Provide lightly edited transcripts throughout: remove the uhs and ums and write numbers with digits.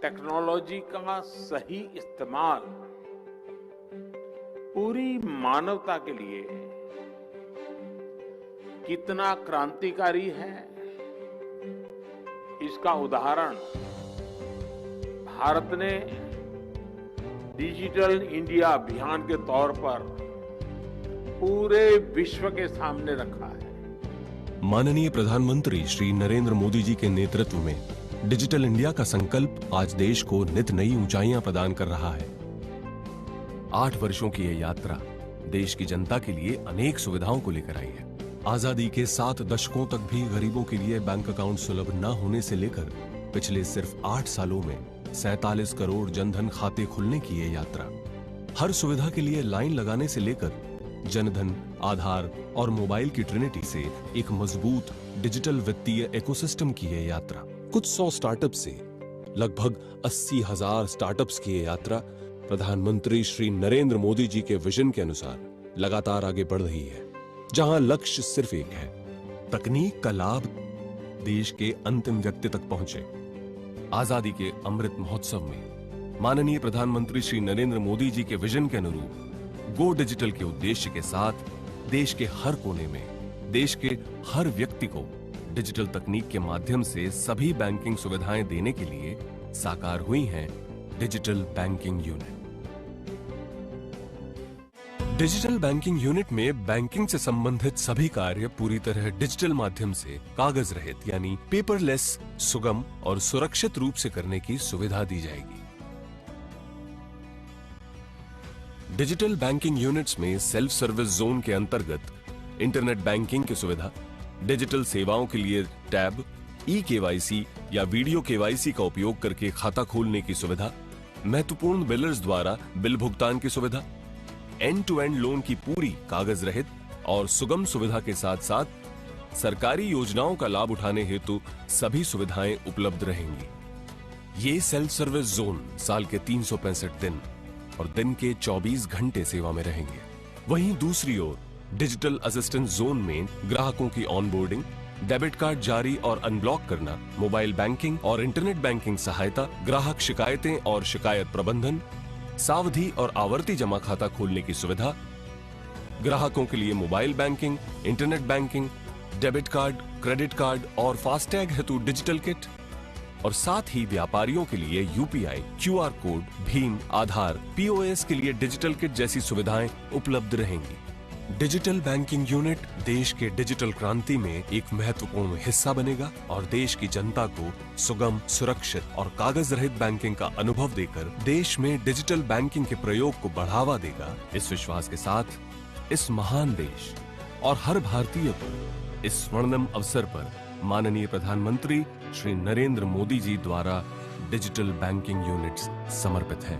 Technology का सही इस्तेमाल पूरी मानवता के लिए कितना क्रांतिकारी है, इसका उदाहरण भारत ने डिजिटल इंडिया अभियान के तौर पर पूरे विश्व के सामने रखा है। माननीय प्रधानमंत्री श्री नरेंद्र मोदी जी के नेतृत्व में डिजिटल इंडिया का संकल्प आज देश को नित नई ऊंचाइयां प्रदान कर रहा है। 8 वर्षों की यह यात्रा देश की जनता के लिए अनेक सुविधाओं को लेकर आई है। आजादी के 7 दशकों तक भी गरीबों के लिए बैंक अकाउंट सुलभ न होने से लेकर पिछले सिर्फ 8 सालों में 47 करोड़ जनधन खाते खुलने की यह यात्रा, हर सुविधा के लिए लाइन लगाने से लेकर जनधन, आधार और मोबाइल की ट्रिनिटी से एक मजबूत डिजिटल वित्तीय इकोसिस्टम की यह यात्रा, कुछ 100 स्टार्टअप से लगभग 80,000 स्टार्टअप्स की यह यात्रा प्रधानमंत्री श्री नरेंद्र मोदी जी के विजन के अनुसार लगातार आगे बढ़ रही है, जहां लक्ष्य सिर्फ एक है, तकनीक का लाभ देश के अंतिम व्यक्ति तक पहुंचे। आजादी के अमृत महोत्सव में माननीय प्रधानमंत्री श्री नरेंद्र मोदी जी के विजन के अनुरूप गो डिजिटल के उद्देश्य के साथ देश के हर कोने में देश के हर व्यक्ति को डिजिटल तकनीक के माध्यम से सभी बैंकिंग सुविधाएं देने के लिए साकार हुई हैं digital banking unit. Digital banking unit में बैंकिंग से संबंधित सभी कार्य पूरी तरह डिजिटल माध्यम से कागज रहित यानी पेपरलेस, सुगम और सुरक्षित रूप से करने की सुविधा दी जाएगी। डिजिटल बैंकिंग यूनिट्स में सेल्फ सर्विस जोन के अंतर्गत इंटरनेट बैंकिंग की सुविधा, डिजिटल सेवाओं के लिए टैब, ई-केवाईसी या वीडियो केवाईसी का उपयोग करके खाता खोलने की सुविधा, महत्वपूर्ण बिलर्स द्वारा बिल भुगतान की सुविधा, एंड टू एंड लोन की पूरी कागज रहित और सुगम सुविधा के साथ साथ सरकारी योजनाओं का लाभ उठाने हेतु सभी सुविधाएं उपलब्ध रहेंगी। ये सेल्फ सर्विस जोन साल के 365 दिन और दिन के 24 घंटे सेवा में रहेंगे। वहीं दूसरी ओर डिजिटल असिस्टेंस जोन में ग्राहकों की ऑनबोर्डिंग, डेबिट कार्ड जारी और अनब्लॉक करना, मोबाइल बैंकिंग और इंटरनेट बैंकिंग सहायता, ग्राहक शिकायतें और शिकायत प्रबंधन, सावधि और आवर्ती जमा खाता खोलने की सुविधा, ग्राहकों के लिए mobile banking, internet banking, debit card, credit card और फास्टैग हेतु डिजिटल किट और साथ ही व्यापारियों के लिए यूपीआई, क्यूआर कोड, भीम, आधार, पीओएस के लिए डिजिटल किट जैसी सुविधाएं उपलब्ध रहेंगी। डिजिटल बैंकिंग यूनिट देश के डिजिटल क्रांति में एक महत्वपूर्ण हिस्सा बनेगा और देश की जनता को सुगम, सुरक्षित और कागज रहित बैंकिंग का अनुभव देकर देश में डिजिटल बैंकिंग के प्रयोग को बढ़ावा देगा। इस विश्वास के साथ इस महान देश और हर भारतीय पर इस स्वर्णिम अवसर पर माननीय प्रधानमंत्री श्री नरेंद्र मोदी जी द्वारा डिजिटल बैंकिंग यूनिट्स समर्पित है।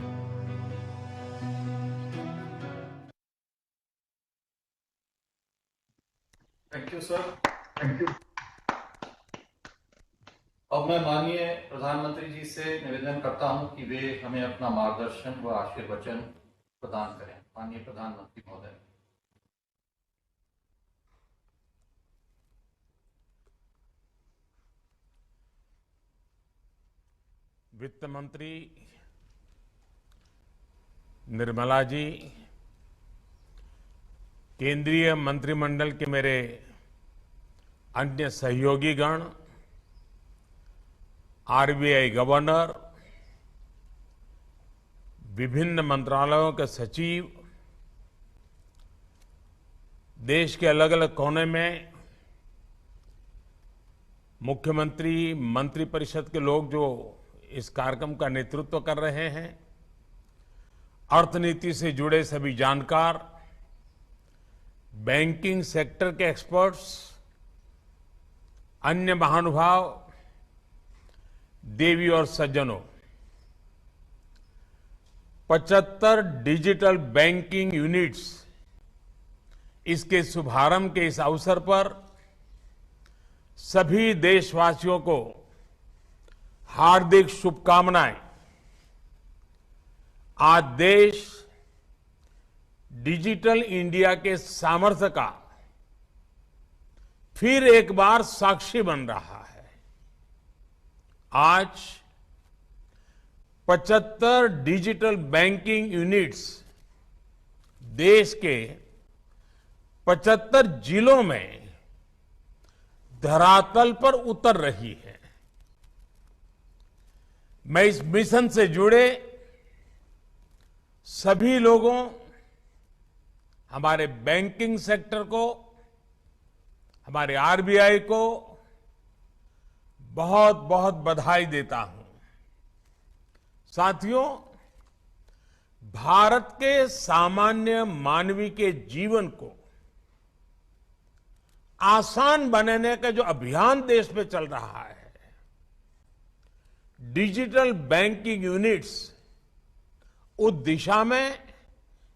Thank you sir, thank you. अब मैं माननीय प्रधानमंत्री जी से निवेदन करता हूं कि वे हमें अपना मार्गदर्शन व आशीर्वचन प्रदान करें। माननीय प्रधानमंत्री महोदय। वित्त मंत्री निर्मला जी, केंद्रीय मंत्रिमंडल के मेरे अन्य सहयोगी गण, आरबीआई गवर्नर, विभिन्न मंत्रालयों के सचिव, देश के अलग अलग कोने में मुख्यमंत्री, मंत्रिपरिषद के लोग जो इस कार्यक्रम का नेतृत्व कर रहे हैं, अर्थनीति से जुड़े सभी जानकार, बैंकिंग सेक्टर के एक्सपर्ट्स, अन्य महानुभाव, देवी और सज्जनों, 75 डिजिटल बैंकिंग यूनिट्स, इसके शुभारंभ के इस अवसर पर सभी देशवासियों को हार्दिक शुभकामनाएं। आज देश डिजिटल इंडिया के सामर्थ्य का फिर एक बार साक्षी बन रहा है। आज 75 डिजिटल बैंकिंग यूनिट्स देश के 75 जिलों में धरातल पर उतर रही है। मैं इस मिशन से जुड़े सभी लोगों, हमारे बैंकिंग सेक्टर को, हमारे आरबीआई को बहुत बहुत बधाई देता हूं। साथियों, भारत के सामान्य मानवी के जीवन को आसान बनाने का जो अभियान देश में चल रहा है, डिजिटल बैंकिंग यूनिट्स उस दिशा में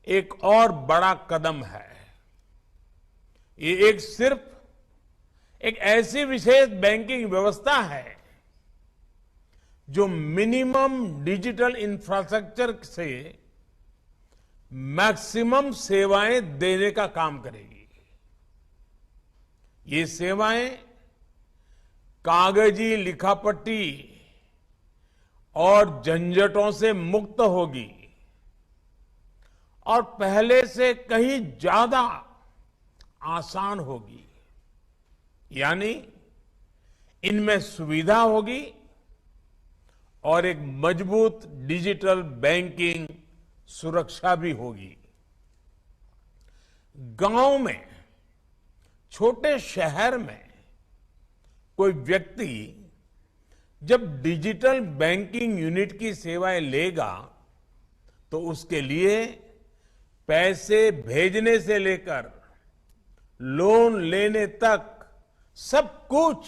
एक और बड़ा कदम है। ये सिर्फ एक ऐसी विशेष बैंकिंग व्यवस्था है जो मिनिमम डिजिटल इंफ्रास्ट्रक्चर से मैक्सिमम सेवाएं देने का काम करेगी। ये सेवाएं कागजी लिखापट्टी और झंझटों से मुक्त होगी और पहले से कहीं ज्यादा आसान होगी। यानी इनमें सुविधा होगी और एक मजबूत डिजिटल बैंकिंग सुरक्षा भी होगी। गांव में, छोटे शहर में कोई व्यक्ति जब डिजिटल बैंकिंग यूनिट की सेवाएं लेगा तो उसके लिए पैसे भेजने से लेकर लोन लेने तक सब कुछ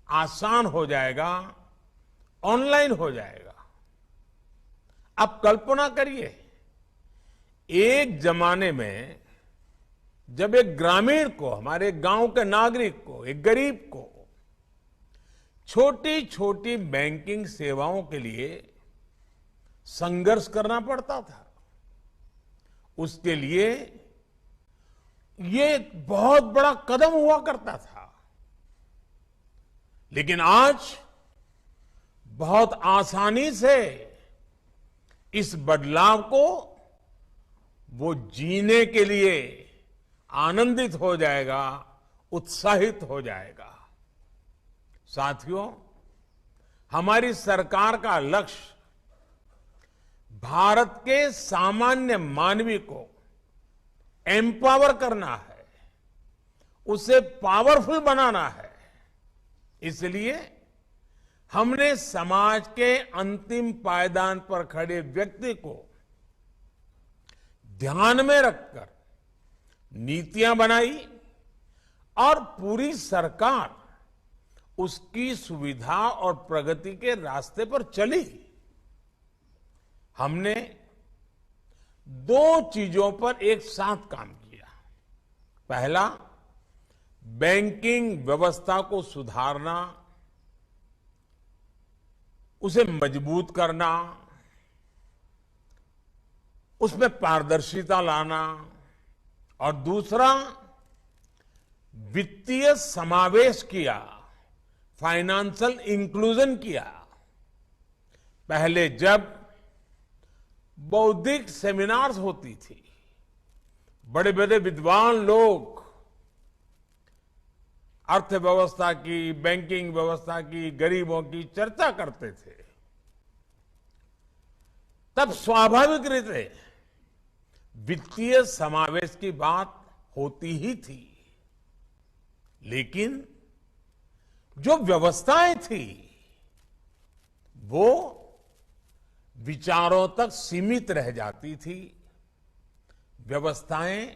आसान हो जाएगा, ऑनलाइन हो जाएगा। अब कल्पना करिए, एक जमाने में जब एक ग्रामीण को, हमारे गांव के नागरिक को, एक गरीब को छोटी छोटी बैंकिंग सेवाओं के लिए संघर्ष करना पड़ता था, उसके लिए ये एक बहुत बड़ा कदम हुआ करता था। लेकिन आज बहुत आसानी से इस बदलाव को वो जीने के लिए आनंदित हो जाएगा, उत्साहित हो जाएगा। साथियों, हमारी सरकार का लक्ष्य भारत के सामान्य मानवी को एम्पावर करना है, उसे पावरफुल बनाना है। इसलिए हमने समाज के अंतिम पायदान पर खड़े व्यक्ति को ध्यान में रखकर नीतियां बनाई और पूरी सरकार उसकी सुविधा और प्रगति के रास्ते पर चली। हमने दो चीजों पर एक साथ काम किया। पहला, बैंकिंग व्यवस्था को सुधारना, उसे मजबूत करना, उसमें पारदर्शिता लाना, और दूसरा, वित्तीय समावेश किया, फाइनेंशियल इंक्लूजन किया। पहले जब बौद्धिक सेमिनार्स होती थी, बड़े बड़े विद्वान लोग अर्थव्यवस्था की, बैंकिंग व्यवस्था की, गरीबों की चर्चा करते थे, तब स्वाभाविक रीते वित्तीय समावेश की बात होती ही थी। लेकिन जो व्यवस्थाएं थी वो विचारों तक सीमित रह जाती थी। व्यवस्थाएं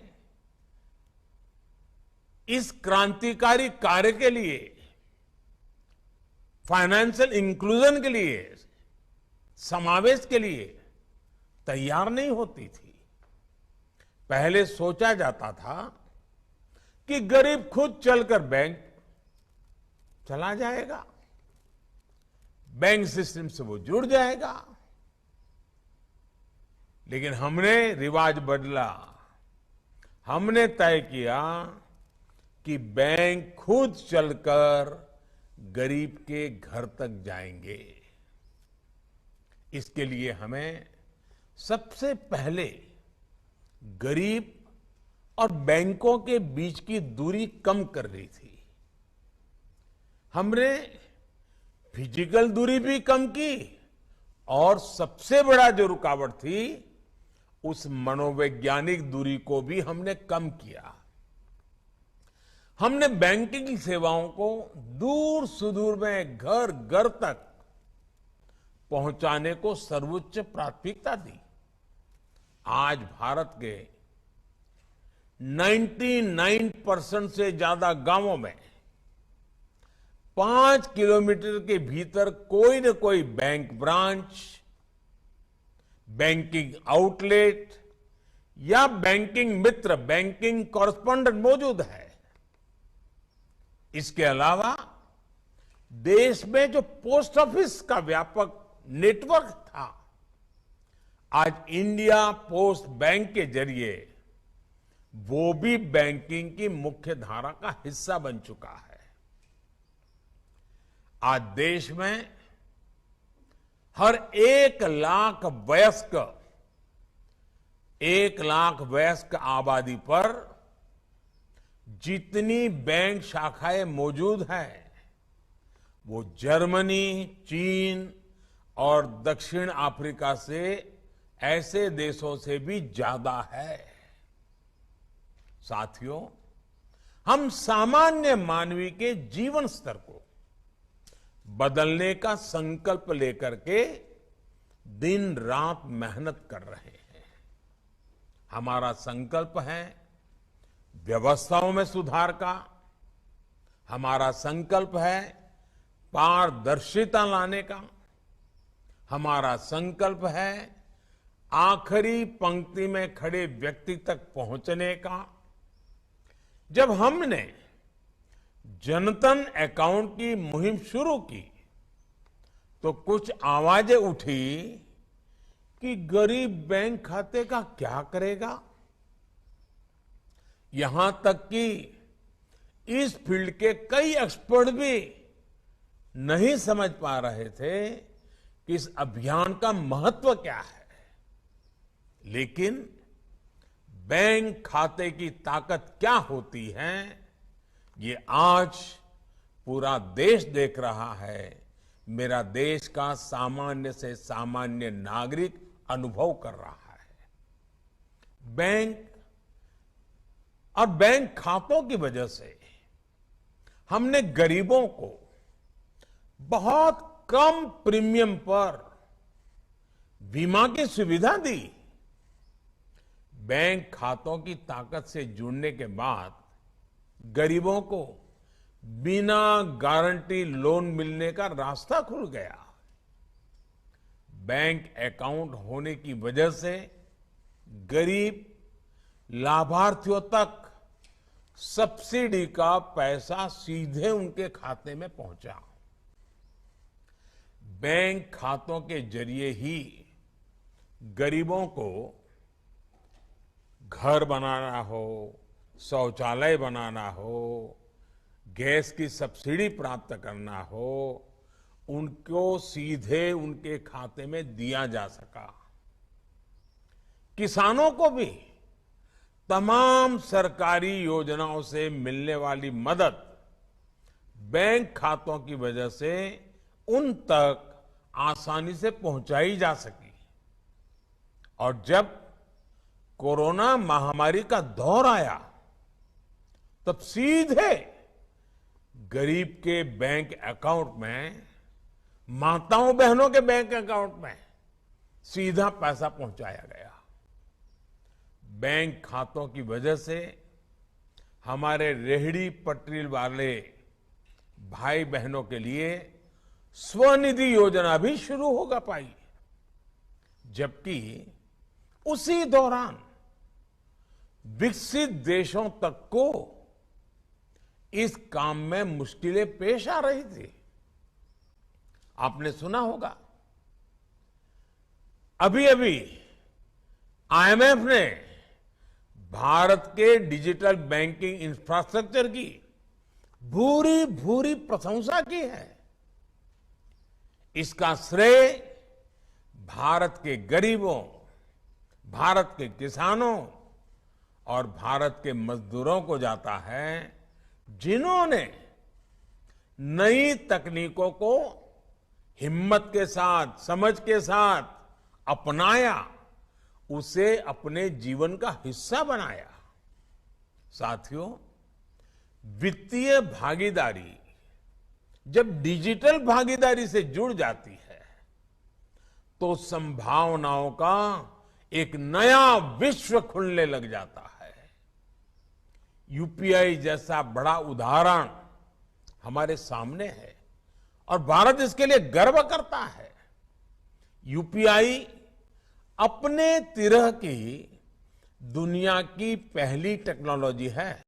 इस क्रांतिकारी कार्य के लिए, फाइनेंशियल इंक्लूजन के लिए, समावेश के लिए तैयार नहीं होती थी। पहले सोचा जाता था कि गरीब खुद चलकर बैंक चला जाएगा, बैंक सिस्टम से वो जुड़ जाएगा। लेकिन हमने रिवाज बदला। हमने तय किया कि बैंक खुद चलकर गरीब के घर तक जाएंगे। इसके लिए हमें सबसे पहले गरीब और बैंकों के बीच की दूरी कम करनी थी। हमने फिजिकल दूरी भी कम की और सबसे बड़ा जो रुकावट थी उस मनोवैज्ञानिक दूरी को भी हमने कम किया। हमने बैंकिंग सेवाओं को दूर सुदूर में घर घर तक पहुंचाने को सर्वोच्च प्राथमिकता दी। आज भारत के 99% से ज्यादा गांवों में 5 किलोमीटर के भीतर कोई न कोई बैंक ब्रांच, बैंकिंग आउटलेट या बैंकिंग मित्र, बैंकिंग कॉरेस्पॉन्डेंट मौजूद है। इसके अलावा देश में जो पोस्ट ऑफिस का व्यापक नेटवर्क था, आज इंडिया पोस्ट बैंक के जरिए वो भी बैंकिंग की मुख्य धारा का हिस्सा बन चुका है। आज देश में हर 1 लाख वयस्क आबादी पर जितनी बैंक शाखाएं मौजूद हैं, वो जर्मनी, चीन और दक्षिण अफ्रीका से ऐसे देशों से भी ज्यादा है। साथियों, हम सामान्य मानवी के जीवन स्तर को बदलने का संकल्प लेकर के दिन रात मेहनत कर रहे हैं। हमारा संकल्प है व्यवस्थाओं में सुधार का, हमारा संकल्प है पारदर्शिता लाने का, हमारा संकल्प है आखिरी पंक्ति में खड़े व्यक्ति तक पहुंचने का। जब हमने जनधन अकाउंट की मुहिम शुरू की तो कुछ आवाजें उठी कि गरीब बैंक खाते का क्या करेगा। यहां तक कि इस फील्ड के कई एक्सपर्ट भी नहीं समझ पा रहे थे कि इस अभियान का महत्व क्या है। लेकिन बैंक खाते की ताकत क्या होती है, ये आज पूरा देश देख रहा है। मेरा देश का सामान्य से सामान्य नागरिक अनुभव कर रहा है। बैंक और बैंक खातों की वजह से हमने गरीबों को बहुत कम प्रीमियम पर बीमा की सुविधा दी। बैंक खातों की ताकत से जुड़ने के बाद गरीबों को बिना गारंटी लोन मिलने का रास्ता खुल गया। बैंक अकाउंट होने की वजह से गरीब लाभार्थियों तक सब्सिडी का पैसा सीधे उनके खाते में पहुंचा। बैंक खातों के जरिए ही गरीबों को घर बनाना हो, शौचालय बनाना हो, गैस की सब्सिडी प्राप्त करना हो, उनको सीधे उनके खाते में दिया जा सका। किसानों को भी तमाम सरकारी योजनाओं से मिलने वाली मदद बैंक खातों की वजह से उन तक आसानी से पहुंचाई जा सकी। और जब कोरोना महामारी का दौर आया तब सीधे गरीब के बैंक अकाउंट में, माताओं बहनों के बैंक अकाउंट में सीधा पैसा पहुंचाया गया। बैंक खातों की वजह से हमारे रेहड़ी पटरी वाले भाई बहनों के लिए स्वनिधि योजना भी शुरू होगा पाई। जबकि उसी दौरान विकसित देशों तक को इस काम में मुश्किलें पेश आ रही थी। आपने सुना होगा, अभी अभी आईएमएफ ने भारत के डिजिटल बैंकिंग इंफ्रास्ट्रक्चर की भूरी भूरी प्रशंसा की है। इसका श्रेय भारत के गरीबों, भारत के किसानों और भारत के मजदूरों को जाता है, जिन्होंने नई तकनीकों को हिम्मत के साथ, समझ के साथ अपनाया, उसे अपने जीवन का हिस्सा बनाया। साथियों, वित्तीय भागीदारी जब डिजिटल भागीदारी से जुड़ जाती है तो संभावनाओं का एक नया विश्व खुलने लग जाता है। यूपीआई जैसा बड़ा उदाहरण हमारे सामने है और भारत इसके लिए गर्व करता है। यूपीआई अपने तरह की दुनिया की पहली टेक्नोलॉजी है